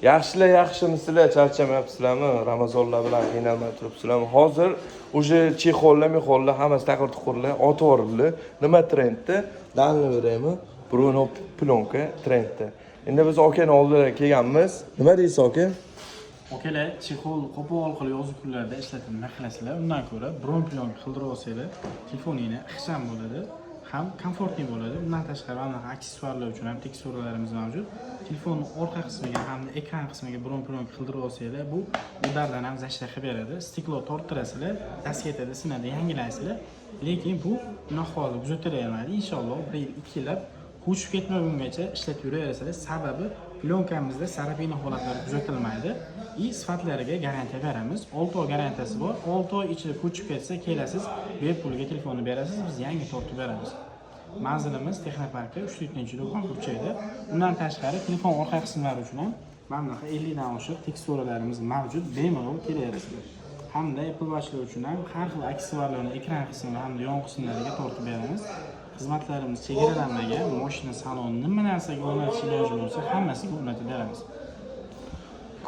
Yaxshilar, sizlar charchamayapsizlarmi? Ramazonlar bilan qiynalmay turibsizlarmi? Hozir o'sha chexollar, hammasi taqir-tuqirlar, o'torildi. Nima trendda? Dalni beraymi? Bruno Plonka trendda. Endi biz okani oldiga kelganmiz. Nima deysiz aka? Okalar, chexol qo'pol qilib yozuv kunlarda ishlatilgan qilasizlar. Undan ko'ra Bruno Plonka qildirib olsanglar, telefoningni ixcham bo'ladi, ham komfortli bo'ladi. Bundan tashqari mana aksessuarlar uchun ham teksturlarimiz mavjud. Telefonning orqa qismiga hamda ekran qismiga Bruno Plonka qildirib olsanglar, bu udardan ham zashta qilib beradi. Stiklo torttirasizlar, dast ketadi, sinadi, yangilaysizlar. Lekin bu naholi kuzatilavermaydi. Inshaalloh 1-2 yillab ko'chib ketmagungacha ishlatib yuraverasizlar. Sababi plyonkamizda sarapina holatlari kuzatilmaydi. Sifatlariga garantiya beramiz. 6 oy garantiyasi bor. 6 oy ichida ko'chib ketsa, kelasiz, bepulga telefonni berasiz, biz yangi tortib beramiz. Manzilimiz Texnoparkda 3-do'kon Kurchayda. Undan tashqari telefon orqa qismlari uchun ham mana bunaqa 50 dan oshiq teksturalarimiz mavjud, bemalol kelaverasizlar. Hamda Apple Watch'lar uchun ham har xil aksessuarlarni ekran qismi hamda yon qismlariga tortib beramiz. Xizmatlarimiz chegaralanmagan, mashina saloni nima narsaga o'rnatish iloji bo'lsa, hammasiga o'rnatib beramiz.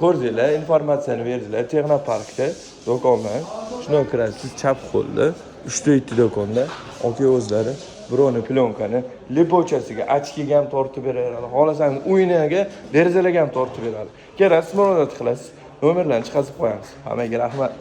Ko'rdinglar, informatsiyani berdilar. Texnoparkda do'konlar. Shuna kirasiz, chap qo'lda 3-7 do'konda aka o'zlari Bruno Plonkani lipochasiga ochkiga ham tortib beradi. Xohlasangiz o'yiniga derazalarga ham tortib beradi. Kelasiz, murojaat qilasiz. Nomerlarni chiqazib qo'yamiz. Hammaga rahmat.